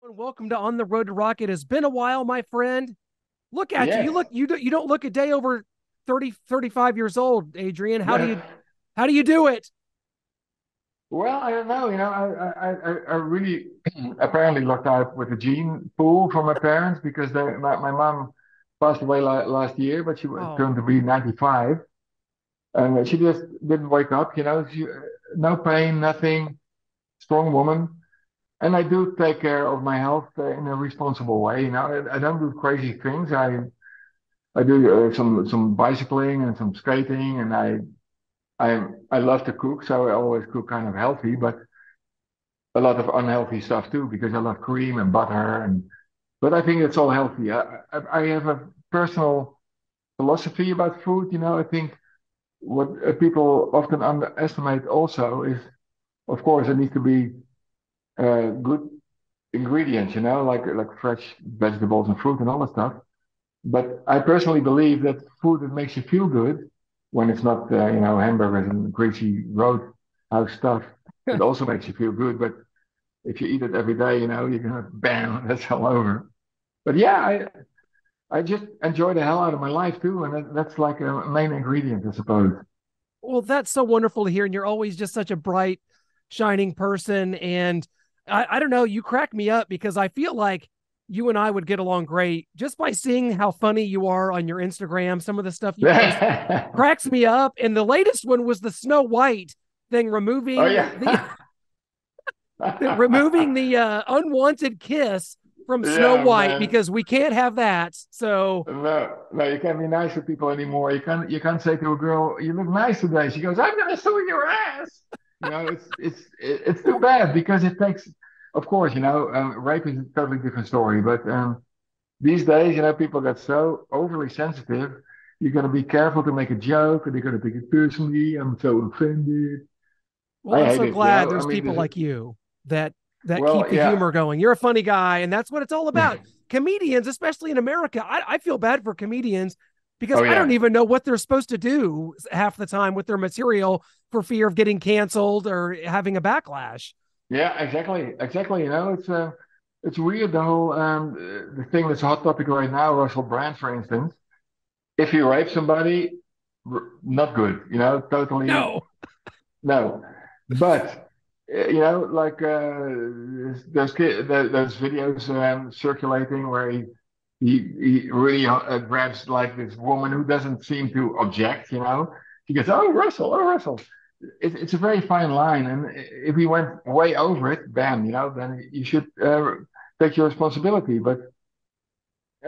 Welcome to On the Road to Rocket. It's been a while, my friend. Look at you. You Yes. look you don't look a day over 30, 35 years old, Adrian. How do No. you how do you do it? Well, I don't know. I really apparently looked out with the gene pool from my parents because my mom passed away last year, but she was Oh, turned to be 95, and she just didn't wake up. No pain, nothing. Strong woman, and I do take care of my health in a responsible way. I don't do crazy things. I do some bicycling and some skating, and I love to cook, so I always cook kind of healthy, but a lot of unhealthy stuff too, because I love cream and butter, but I think it's all healthy. I have a personal philosophy about food. I think what people often underestimate also is, of course, it needs to be good ingredients. Like fresh vegetables and fruit and all that stuff. But I personally believe that food that makes you feel good, when it's not hamburgers and greasy roadhouse stuff, it also makes you feel good. But if you eat it every day, you're gonna bam, that's all over. But yeah, I just enjoy the hell out of my life too, and that's like a main ingredient, I suppose. well, that's so wonderful to hear. And you're always just such a bright, shining person. And I don't know, you crack me up because I feel like you and I would get along great just by seeing how funny you are on your Instagram. Some of the stuff you post cracks me up. And the latest one was the Snow White thing, Oh removing the yeah. removing the unwanted kiss from Snow Yeah, White man. because we can't have that. So, No, no, you can't be nice to people anymore. You can't say to a girl, "You look nice today." She goes, "I'm gonna sue your ass." It's too bad because it takes, of course, rape is a totally different story. But these days, people get so overly sensitive. You're gonna be careful to make a joke, and they're gonna take it personally. I'm so offended. well, I I'm hate so it. glad I there's mean, people like you that keep well, the yeah. humor going. You're a funny guy, and that's what it's all about. Comedians, especially in America, I feel bad for comedians because Oh I don't yeah. even know what they're supposed to do half the time with their material for fear of getting canceled or having a backlash. Yeah, exactly, exactly. It's weird the whole the thing that's a hot topic right now. Russell Brand, for instance, if you rape somebody, not good. Totally No. no. But like those videos circulating where he really grabs like this woman who doesn't seem to object. He goes, oh Russell." It's a very fine line, and if he went way over it, bam, then you should take your responsibility. But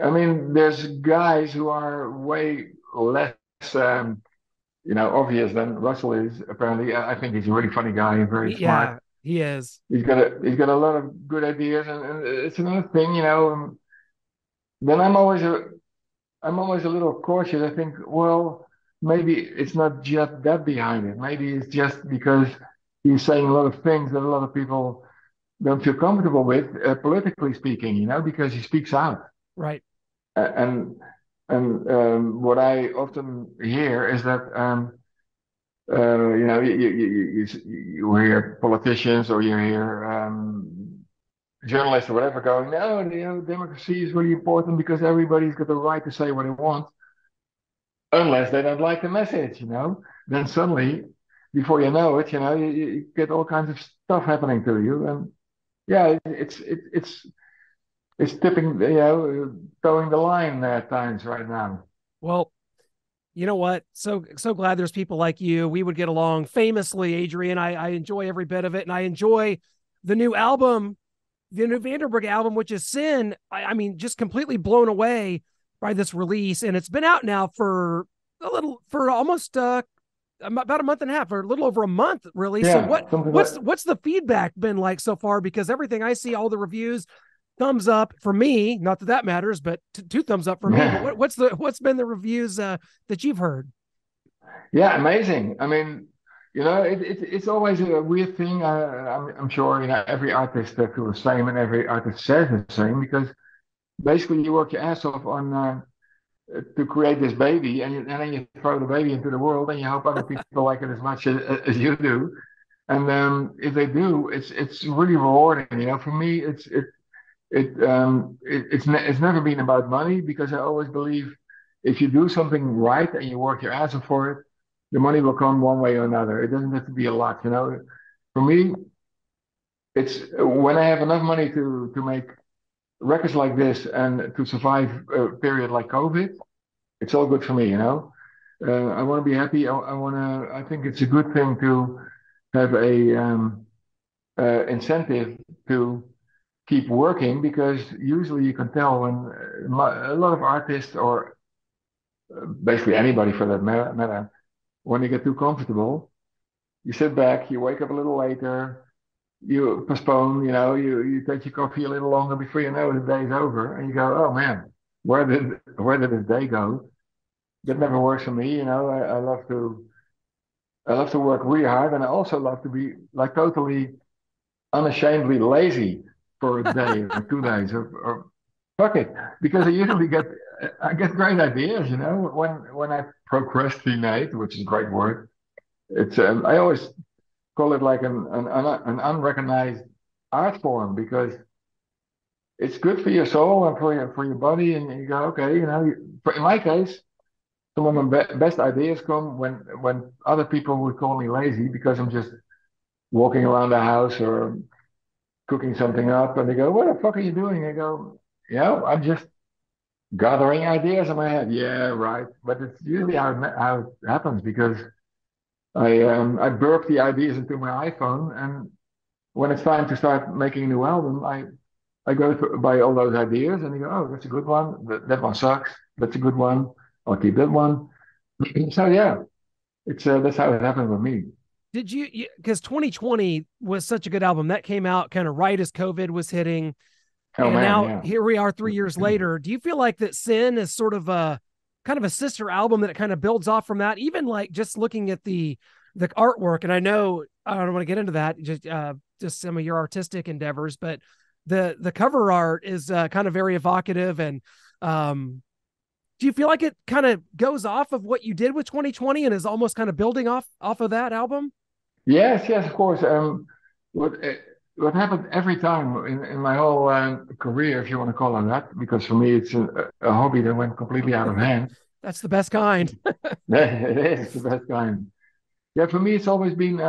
I mean, there's guys who are way less, obvious than Russell is. Apparently, I think he's a really funny guy and very smart. Yeah, he is. He's got a lot of good ideas, and it's another thing, then I'm always a little cautious. I think, well, maybe it's not just that behind it. Maybe it's just because he's saying a lot of things that a lot of people don't feel comfortable with, politically speaking, because he speaks out. Right. And what I often hear is that, you hear politicians or you hear journalists or whatever going, no, democracy is really important because everybody's got the right to say what they want unless they don't like the message, then suddenly, before you know it, you get all kinds of stuff happening to you, and yeah, it's tipping, towing the line at times right now. Well, you know what? So glad there's people like you. We would get along famously, Adrian. I enjoy every bit of it, and I enjoy the new album, the new Vandenberg album, which is Sin. I mean, just completely blown away by this release, and it's been out now for for almost about a month and a half, or a little over a month, really. So Yeah, something like. what's the feedback been like so far? Because everything I see, all the reviews, thumbs up for me. Not that that matters, but two thumbs up for me. But Yeah, what's been the reviews that you've heard? yeah, amazing. I mean, it's always a weird thing. I'm sure every artist feels the same, and every artist says the same because basically you work your ass off on to create this baby, and then you throw the baby into the world, and you hope other people like it as much as you do. And if they do, it's really rewarding. For me, it's never been about money because I always believe if you do something right and you work your ass off for it, the money will come one way or another. It doesn't have to be a lot, you know. For me, it's when I have enough money to make records like this and to survive a period like COVID, it's all good for me, you know. I want to be happy. I want to. I think it's a good thing to have a incentive to keep working because usually you can tell when a lot of artists or basically anybody for that matter, when you get too comfortable, you sit back, you wake up a little later, you postpone, you know, you take your coffee a little longer before you know the day's over, and you go, oh man, where did this day go? That never Sure. works for me, you know. I love to work really hard, and I also love to be like totally unashamedly lazy for a day or 2 days or fuck it, because I get great ideas, you know. When I procrastinate, which is a great word, it's I always call it like an unrecognized art form because it's good for your soul and for your body, and you go, okay, you know. In my case, some of my best ideas come when other people would call me lazy because I'm just walking around the house or cooking something up, and they go, "What the fuck are you doing?" I go, "Yeah, I'm just gathering ideas in my head." Yeah, right. But it's usually how it happens because I burp the ideas into my iPhone, and when it's time to start making a new album, I go by all those ideas, and you go, "Oh, that's a good one. That one sucks. That's a good one. I'll keep that one." So yeah, it's that's how it happened with me. Did you, because 2020 was such a good album that came out kind of right as COVID was hitting, Oh and man, now yeah. here we are 3 years later. Do you feel like that Sin is sort of a kind of a sister album that it kind of builds off from that? Even like just looking at the artwork, and I know I don't want to get into that, just some of your artistic endeavors, but the cover art is kind of very evocative. And um, do you feel like it kind of goes off of what you did with 2020 and is almost kind of building off of that album? Yes, yes, of course. What uh, what happened every time in my whole career, if you want to call it that, because for me it's a hobby that went completely out of hand. That's the best kind. It is the best kind. Yeah, for me it's always been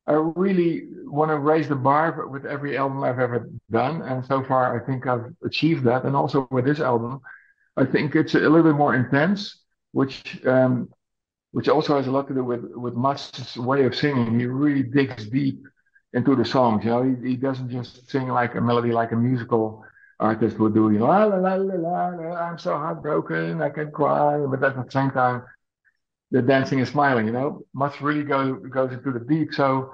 I really want to raise the bar with every album I've ever done, and so far I think I've achieved that. And also with this album, I think it's a little bit more intense, which also has a lot to do with Mats' way of singing. He really digs deep into the songs. You know, he doesn't just sing like a melody like a musical artist would do. You know, la la la la la, la, I'm so heartbroken, I can cry, but at the same time, the dancing and smiling. You know, Mats really goes into the deep, so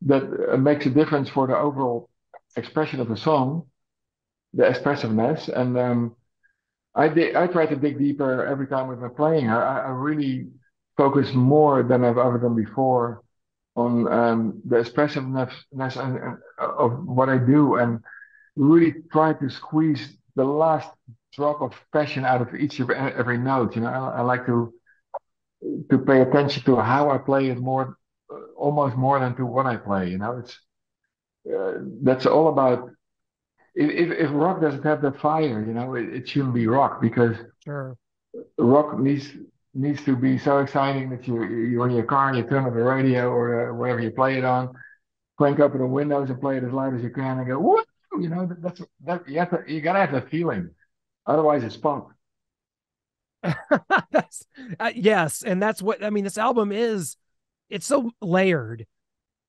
that makes a difference for the overall expression of the song, the expressiveness, and I try to dig deeper every time we've been playing. I really focus more than I've ever done before on the expressiveness of what I do, and really try to squeeze the last drop of passion out of each of every note. You know, I like to pay attention to how I play it more, almost more than to what I play. You know, it's that's all about. If rock doesn't have that fire, you know, it shouldn't be rock because Sure. rock needs to be so exciting that you're in your car, you turn on the radio or wherever you play it on, crank up the windows and play it as loud as you can and go, whoa, you know, that you gotta have that feeling. Otherwise it's punk. That's yes, and that's what I mean. This album is, it's so layered.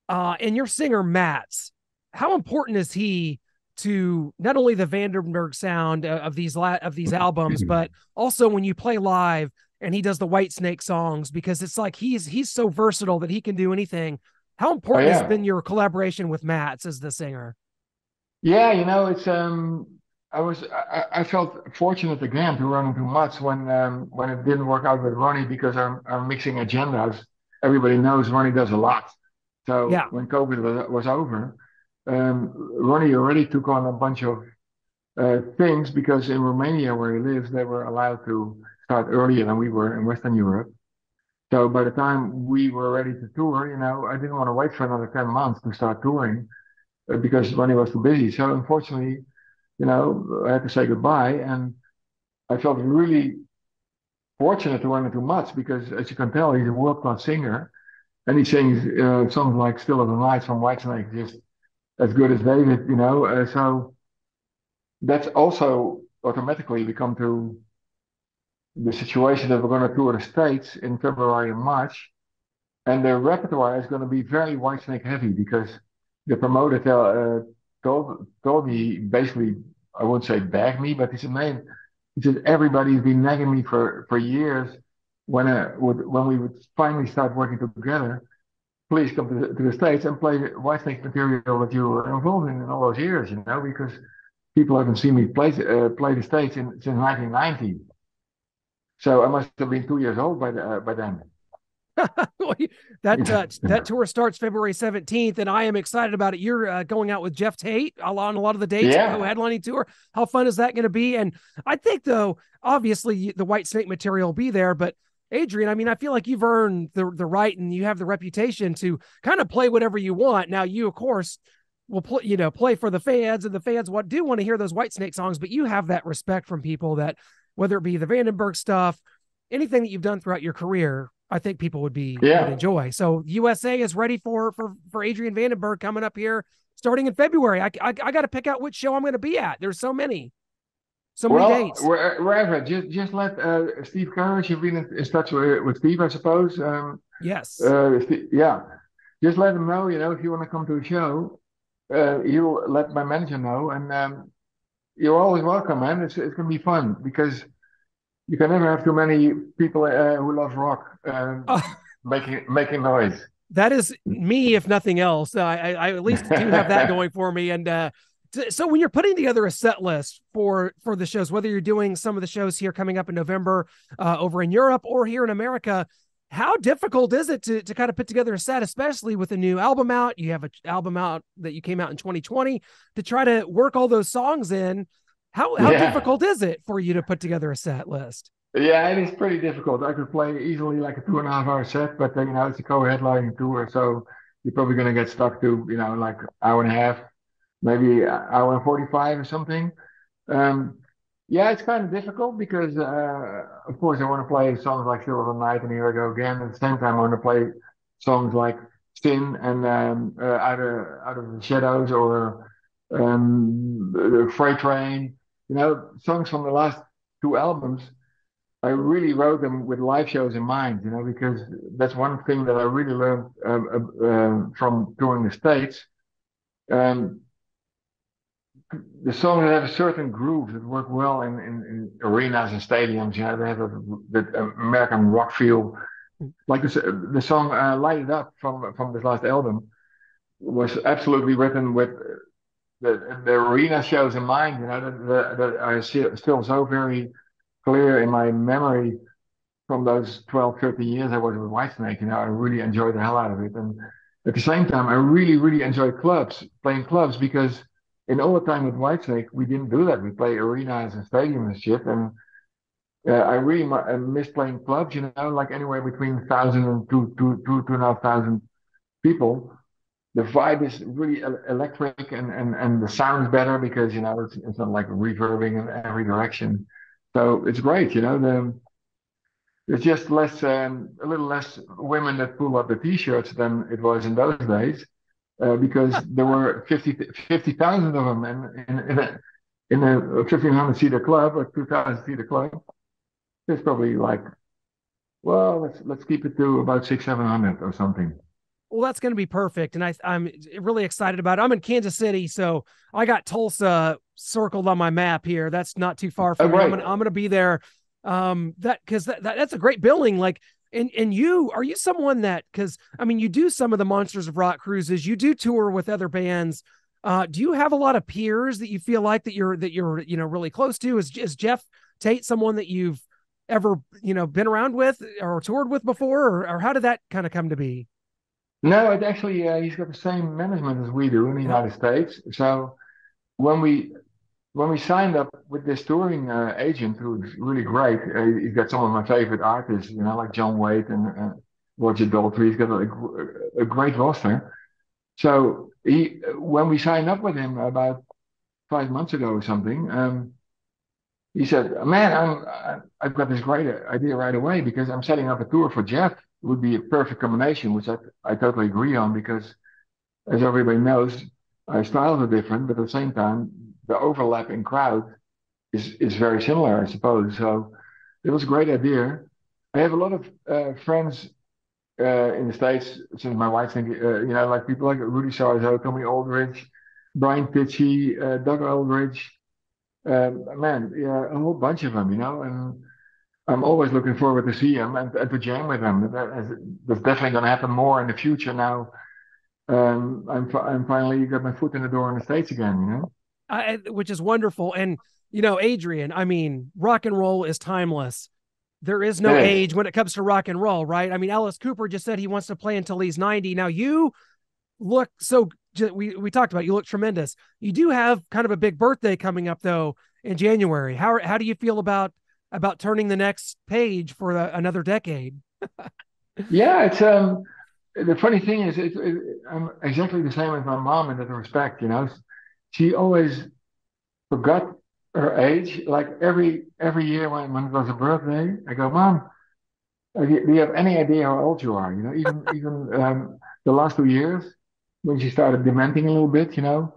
And your singer Matt's, how important is he to not only the Vandenberg sound of these albums, but also when you play live and he does the Whitesnake songs, because it's like he's so versatile that he can do anything. How Oh important has yeah. been your collaboration with Matt's as the singer? Yeah, you know, it's I felt fortunate again to run into Mats when it didn't work out with Ronnie because our mixing agendas. Everybody knows Ronnie does a lot. So Yeah, when COVID was over, Ronnie already took on a bunch of things because in Romania where he lives, they were allowed to start earlier than we were in Western Europe. So by the time we were ready to tour, you know, I didn't want to wait for another 10 months to start touring because Ronnie was too busy. So unfortunately, I had to say goodbye, and I felt really fortunate to run into Mats because, as you can tell, he's a world-class singer, and he sings songs like "Still of the Night" from Whitesnake, just as good as David. So that's also automatically we come to the situation that we're going to tour the States in February and March, and the repertoire is going to be very Whitesnake heavy because the promoter told me basically, I won't say begged me, but he said, man, he said everybody's been nagging me for years when we would finally start working together. Please come to the States and play Whitesnake material that you were involved in all those years, because people haven't seen me play the States since 1990. So I must have been 2 years old by then. That tour starts February 17th, and I am excited about it. You're going out with Geoff Tate on a lot of the dates, Yeah. co-headlining tour. How fun is that going to be? And I think, though, obviously the Whitesnake material will be there, but Adrian, I mean, I feel like you've earned the right and you have the reputation to kind of play whatever you want. Now, you, of course, will play for the fans, and the fans do want to hear those Whitesnake songs, but you have that respect from people that, whether it be the Vandenberg stuff, anything that you've done throughout your career, I think people would Yeah. enjoy. So USA is ready for Adrian Vandenberg coming up here starting in February. I got to pick out which show I'm going to be at. There's so many Well, dates. wherever, just let Steve Courage, you've been in touch with Steve, I suppose. Yes. Yeah, just let him know, if you want to come to a show, he'll let my manager know, and you're always welcome, man. It's gonna be fun because you can never have too many people who love rock making noise. That is me, if nothing else. I at least do have that going for me. And so when you're putting together a set list for the shows, whether you're doing some of the shows here coming up in November over in Europe or here in America, how difficult is it to kind of put together a set, especially with a new album out? You have an album out that you came out in 2020 to try to work all those songs in. How Yeah. difficult is it for you to put together a set list? Yeah, it is pretty difficult. I could play easily like a 2.5 hour set, but it's a co-headlining tour, so you're probably gonna get stuck to, like hour and a half, maybe hour and 45 or something. Um, yeah, it's kind of difficult because, of course, I want to play songs like Silver Night and Here I Go Again. At the same time, I want to play songs like Sin and Out of the Shadows or the Freight Train. Songs from the last two albums. I really wrote them with live shows in mind, because that's one thing that I really learned from touring the States. Um, the songs that have a certain groove that work well in arenas and stadiums. They have that American rock feel. Like the song "Light It Up" from this last album was absolutely written with the arena shows in mind. That are still so very clear in my memory from those 12, 13 years I was with Whitesnake. I really enjoyed the hell out of it. And at the same time, I really, really enjoy playing clubs, because in all the time with Whitesnake, we didn't do that. We play arenas and stadiums and shit. And I really miss playing clubs, like anywhere between 1,000 and 2,500 people. The vibe is really electric, and the sound's better because, it's not like reverbing in every direction. So it's great, there's just a little less women that pull up the t-shirts than it was in those days, because there were 50,000 of them, and in a 1,500 seater club or 2,000 seater club, there's probably like, well, let's keep it to about 600, 700 or something. Well, that's going to be perfect. And I'm really excited about it. I'm in Kansas City, so I got Tulsa circled on my map here. That's not too far Oh, from me. great. I'm gonna be there. That's a great billing. Like, and are you someone that, because I mean, you do some of the Monsters of Rock cruises, you do tour with other bands. Do you have a lot of peers that you feel like that you're really close to? Is Geoff Tate someone that you've ever been around with or toured with before, or how did that kind of come to be? No, it actually, he's got the same management as we do in the Yeah. United States. So when we signed up with this touring agent, who's really great, he's got some of my favorite artists, like John Waite and Roger Daltrey. He's got a great roster. So when we signed up with him about 5 months ago or something. He said, "Man, I've got this great idea right away because I'm setting up a tour for Jeff. It would be a perfect combination," which I totally agree on because, as everybody knows, our styles are different, but at the same time, the overlap in crowd is very similar, I suppose. So it was a great idea. I have a lot of friends in the States since my wife's thinking, like people like Rudy Sarzo, Tommy Aldridge, Brian Tichy, Doug Aldridge. Man, yeah, a whole bunch of them, and I'm always looking forward to see them and to jam with them. That's definitely going to happen more in the future now. I'm finally got my foot in the door in the States again. Which is wonderful. And Adrian, I mean, rock and roll is timeless. There is It no is. age when it comes to rock and roll, right? I mean, Alice Cooper just said he wants to play until he's 90. Now you look so we talked about, you look tremendous. You do have kind of a big birthday coming up though in January. How do you feel about turning the next page for another decade? Yeah, it's the funny thing is I'm exactly the same as my mom in that respect. She always forgot her age. Like every year when it was her birthday, I go, Mom, do you have any idea how old you are? Even the last 2 years when she started dementing a little bit. So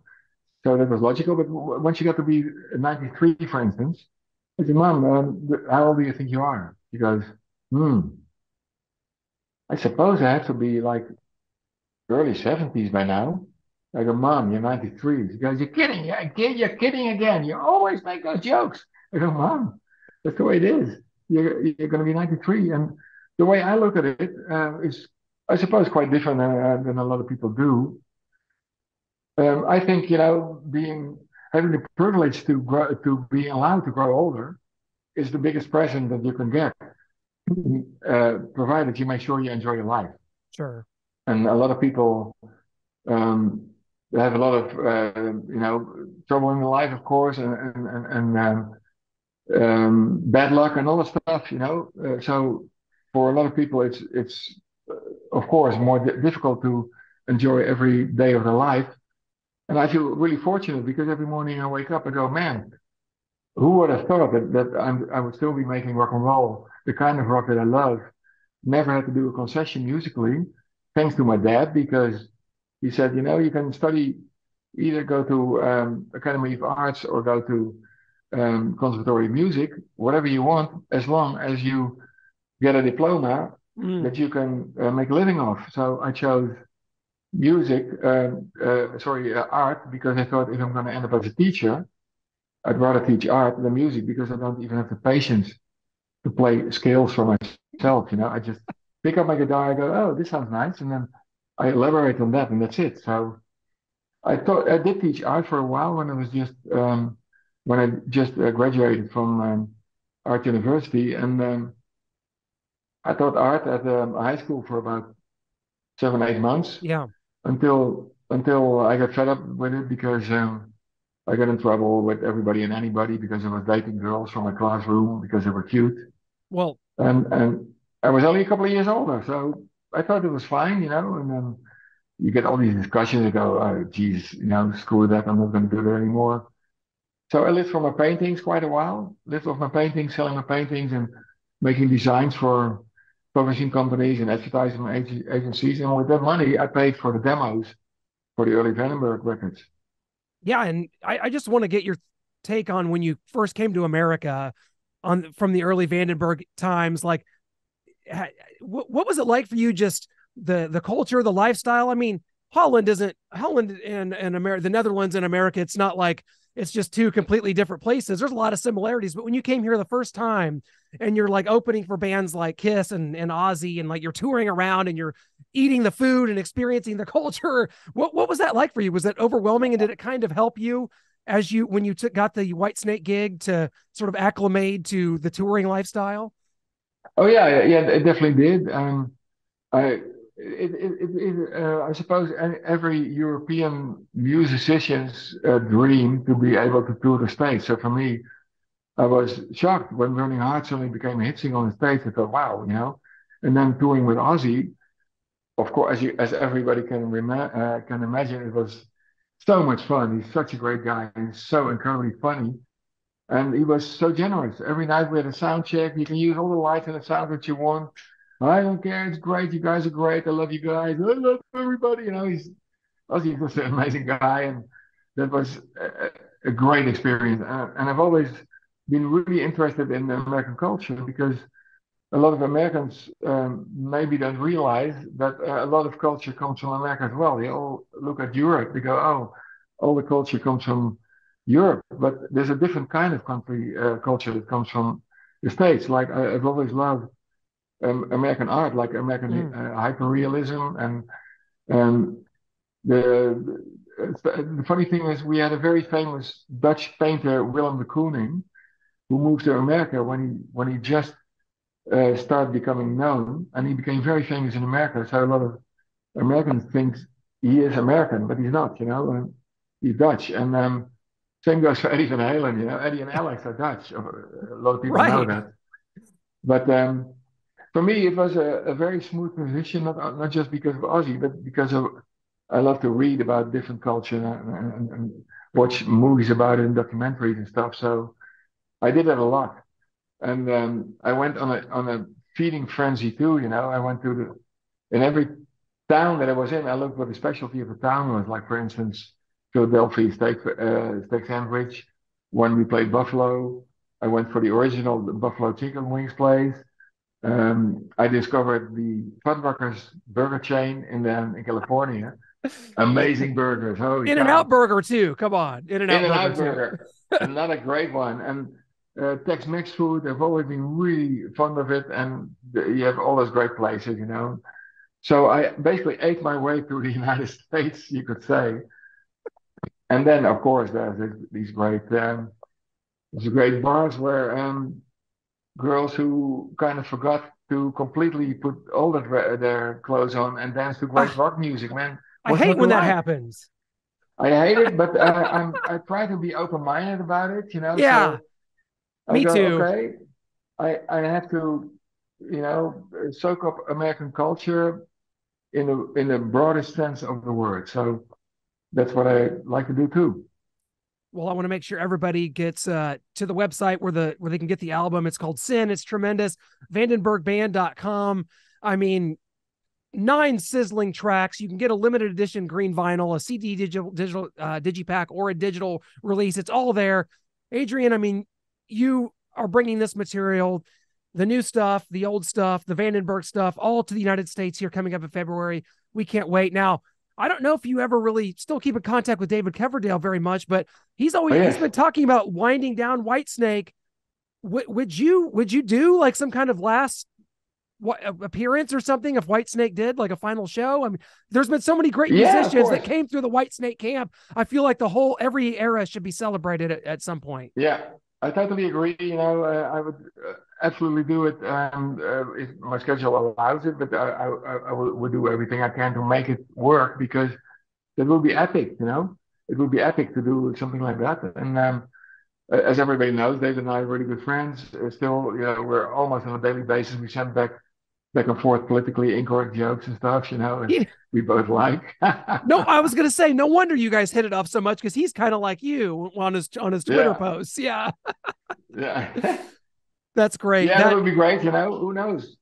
that was logical. But when she got to be 93, for instance, I said, Mom, how old do you think you are? She goes, Hmm, I suppose I have to be like early 70s by now. I go, Mom, you're 93. She goes, You're kidding. You're kidding again. You always make those jokes. I go, Mom, that's the way it is. You're going to be 93. And the way I look at it is, I suppose, quite different than a lot of people do. I think, having the privilege to grow, to be allowed to grow older is the biggest present that you can get, provided you make sure you enjoy your life. Sure. And a lot of people um, have a lot of trouble in their life, of course, and bad luck and all that stuff. So for a lot of people, it's of course more difficult to enjoy every day of their life. And I feel really fortunate because every morning I wake up and go, man, who would have thought that I would still be making rock and roll, the kind of rock that I love. Never had to do a concession musically, thanks to my dad, because he said, you can study, either go to Academy of Arts or go to Conservatory of Music, whatever you want, as long as you get a diploma Mm. that you can make a living off. So I chose art, because I thought if I'm going to end up as a teacher, I'd rather teach art than music because I don't even have the patience to play scales for myself. I just pick up my guitar, I go, oh, this sounds nice, and then I elaborate on that, and that's it. So I thought I did teach art for a while when I just graduated from art university, and I taught art at a high school for about 7, 8 months Yeah. until I got fed up with it because I got in trouble with everybody and anybody because I was dating girls from my classroom because they were cute. Well, And I was only a couple of years older, so I thought it was fine. And then you get all these discussions. You go, oh, geez, screw that. I'm not going to do that anymore. So I lived from my paintings quite a while. Lived off my paintings, selling my paintings, and making designs for publishing companies and advertising agencies. And with that money, I paid for the demos for the early Vandenberg records. yeah, and I just want to get your take on when you first came to America on from the early Vandenberg times. Like, what was it like for you? Just the culture, the lifestyle. I mean, Holland and America, the Netherlands and America. It's not like it's just two completely different places. There's a lot of similarities, but when you came here the first time and you're like opening for bands like Kiss and Ozzy, and like you're touring around and you're eating the food and experiencing the culture, what was that like for you? Was that overwhelming, and did it kind of help you as you when you got the Whitesnake gig to sort of acclimate to the touring lifestyle? Oh yeah, yeah, it definitely did. I I suppose every European musician's dream to be able to tour the States. So for me, I was shocked when Burning Heart suddenly became a hit single in the States. I thought, wow. And then touring with Ozzy, of course, as everybody can imagine, it was so much fun. He's such a great guy. He's so incredibly funny. And he was so generous. Every night we had a sound check. You can use all the lights and the sound that you want. I don't care. It's great. You guys are great. I love you guys. I love everybody. He's just an amazing guy. And that was a great experience. And I've always been really interested in American culture because a lot of Americans maybe don't realize that a lot of culture comes from America as well. They all look at Europe. They go, oh, all the culture comes from Europe. But there's a different kind of country culture that comes from the States. Like I've always loved American art, like American Mm. hyperrealism, and the funny thing is we had a very famous Dutch painter, Willem de Kooning, who moved to America when he just started becoming known, and he became very famous in America. So a lot of Americans think he is American, but he's not. He's Dutch. And same goes for Eddie Van Halen. Eddie and Alex are Dutch. A lot of people know Right. that. But for me, it was a very smooth transition, not just because of Ozzy, but because of I love to read about different culture and watch movies about it and documentaries and stuff. So I did that a lot. And I went on a feeding frenzy too. I went to in every town that I was in. I looked what the specialty of the town was. Like for instance, Philadelphia steak sandwich. When we played Buffalo, I went for the original Buffalo chicken wings place. I discovered the Fuddruckers burger chain in California. Amazing burgers, holy In and Out cow! Burger too. Come on. In and In Out and Burger Out too. Burger, another great one. And Tex-Mex food, I've always been really fond of it. And you have all those great places. So I basically ate my way through the United States, you could say. And then, of course, there's these great bars where girls who kind of forgot to completely put all their clothes on and dance to great Ah, rock music, man. I What's hate not to when that like? happens. I hate it, but I try to be open-minded about it. Yeah, So I me go, too. okay, I have to, soak up American culture in the broadest sense of the word. So that's what I like to do too. Well, I want to make sure everybody gets to the website where they can get the album. It's called Sin. It's tremendous. Vandenbergband.com. I mean, 9 sizzling tracks. You can get a limited edition green vinyl, a CD digital digipack, or a digital release. It's all there. Adrian, I mean, you are bringing this material, the new stuff, the old stuff, the Vandenberg stuff, all to the United States here coming up in February. We can't wait. Now, I don't know if you ever really still keep in contact with David Coverdale very much, but Oh he's yes, been talking about winding down Whitesnake. Would you do like some kind of last appearance or something if Whitesnake did like a final show? I mean, there's been so many great yeah, of musicians that course. came through the Whitesnake camp. I feel like the whole every era should be celebrated at some point. Yeah, I totally agree. I would absolutely do it if my schedule allows it, but I would do everything I can to make it work because that would be epic. It would be epic to do something like that. And as everybody knows, Dave and I are really good friends. Still, we're almost on a daily basis. We send back and forth politically incorrect jokes and stuff, as we both like. No, I was gonna say, no wonder you guys hit it off so much because he's kind of like you on his Twitter Yeah, posts. Yeah, yeah. that's great. Yeah, that That would be great. Who knows?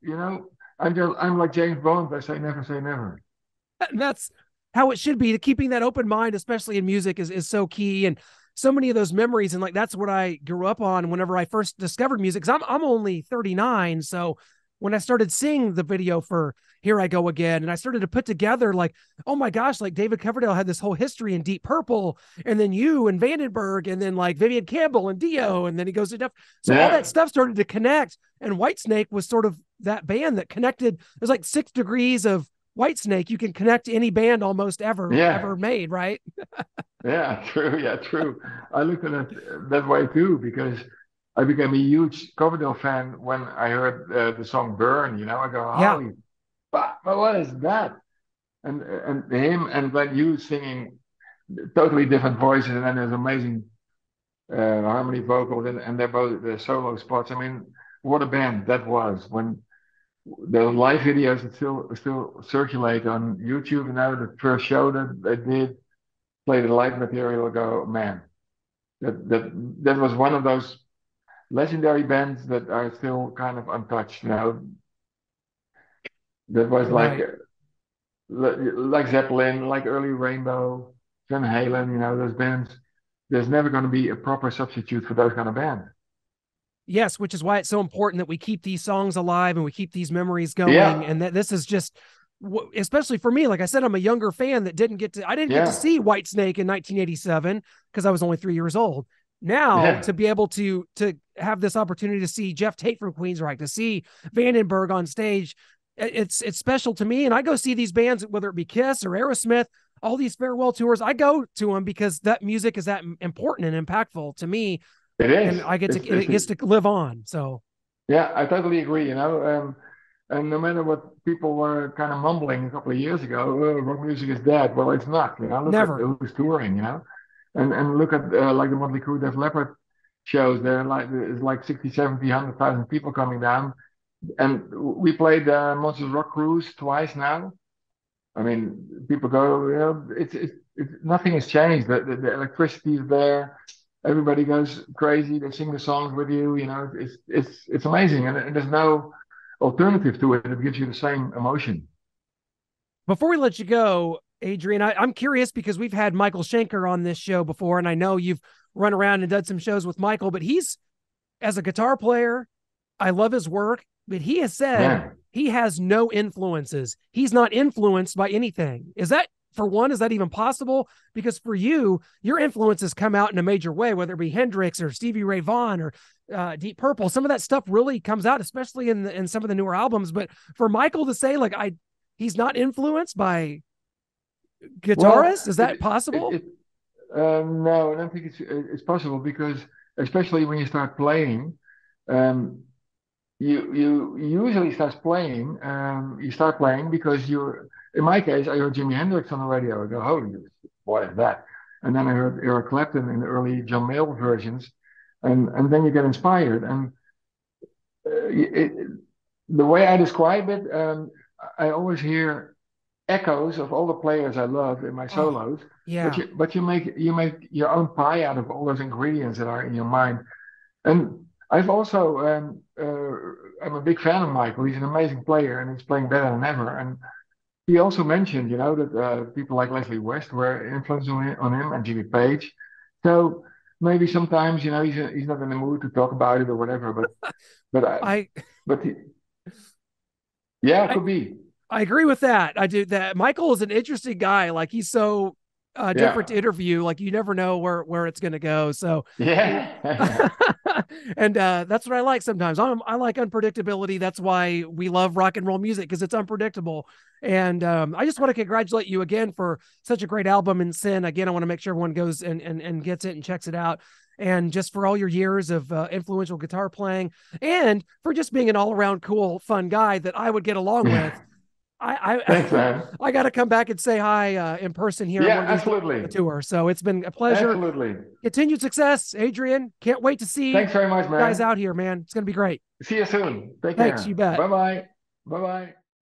I'm like James Bond. I say never. that's how it should be. To keeping that open mind, especially in music, is so key. And so many of those memories, and like that's what I grew up on whenever I first discovered music. Because I'm only 39, so when I started seeing the video for Here I Go Again, and I started to put together like, oh my gosh, like David Coverdale had this whole history in Deep Purple, and then you and Vandenberg, and then like Vivian Campbell and Dio, and then he goes to Jeff. So all that Yeah, stuff started to connect, and Whitesnake was sort of that band that connected. There's like 6 degrees of Whitesnake. You can connect to any band almost ever yeah, made, right? yeah. True. Yeah, true. I looked at it that way too because I became a huge Coverdale fan when I heard the song "Burn." I go, Yeah. "Holy fuck! What is that?" And him and Glenn Hughes singing totally different voices, and then there's amazing harmony vocals, and they're both the solo spots. I mean, what a band that was when the live videos that still circulate on YouTube. The first show that they did, play the live material and go, man, that was one of those legendary bands that are still kind of untouched. That was Right. like Zeppelin, like early Rainbow, Van Halen. Those bands. There's never going to be a proper substitute for those kind of bands. Yes, which is why it's so important that we keep these songs alive and we keep these memories going. Yeah, And that this is just, especially for me, like I said, I'm a younger fan that I didn't get to yeah, see Whitesnake in 1987 because I was only 3 years old. Now yeah. to be able to have this opportunity to see Geoff Tate from Queensryche, to see Vandenberg on stage, it's special to me. And I go see these bands, whether it be Kiss or Aerosmith, all these farewell tours. I go to them because that music is that important and impactful to me, It is. and I get to It's it gets to live on. So Yeah, I totally agree. And no matter what people were kind of mumbling a couple of years ago, rock music is dead. Well, it's not. Look at never. who's touring. And look at like the Motley Crue, Def Leppard shows. There's like 60, 70, 100,000 people coming down. And we played Monsters Rock Cruise twice now. I mean, people go, it's nothing has changed. The electricity is there. Everybody goes crazy. They sing the songs with you. It's amazing, and there's no alternative to it that gives you the same emotion. Before we let you go, Adrian, I'm curious because we've had Michael Schenker on this show before, and I know you've run around and done some shows with Michael, but he's, as a guitar player, I love his work, but he has said Yeah. he has no influences. He's not influenced by anything. Is that, for one, is that even possible? Because for you, your influences come out in a major way, whether it be Hendrix or Stevie Ray Vaughan or Deep Purple. Some of that stuff really comes out, especially in some of the newer albums. But for Michael to say he's not influenced by Well, guitarists, is that possible? no, I don't think it's possible because especially when you start playing, um, you usually you start playing because you're in my case I heard Jimi Hendrix on the radio. I go, holy, what is that? And then I heard Eric Clapton in the early John Mayall versions, and then you get inspired. And it, the way I describe it, I always hear echoes of all the players I love in my Oh, solos, yeah. but you make your own pie out of all those ingredients that are in your mind. And I've also I'm a big fan of Michael. He's an amazing player, and he's playing better than ever. And he also mentioned, that people like Leslie West were influenced on him and Jimmy Page. So maybe sometimes, he's not in the mood to talk about it or whatever. But I, I but yeah, it I could be. I agree with that. I do that. Michael is an interesting guy. Like he's so different to Yeah, interview. Like you never know where it's going to go. So, yeah, and that's what I like sometimes. I like unpredictability. That's why we love rock and roll music because it's unpredictable. And I just want to congratulate you again for such a great album in Sin. Again, I want to make sure everyone goes and gets it and checks it out. And just for all your years of influential guitar playing and for just being an all around cool, fun guy that I would get along with. yeah. I Thanks, man. I got to come back and say hi in person here on Yeah, one of these days on absolutely, the tour. So it's been a pleasure. absolutely. Continued success, Adrian. Can't wait to see you Thanks very much, guys man. out here, man. It's gonna be great. See you soon. Take Thanks, you care. bet. Bye bye. Bye bye.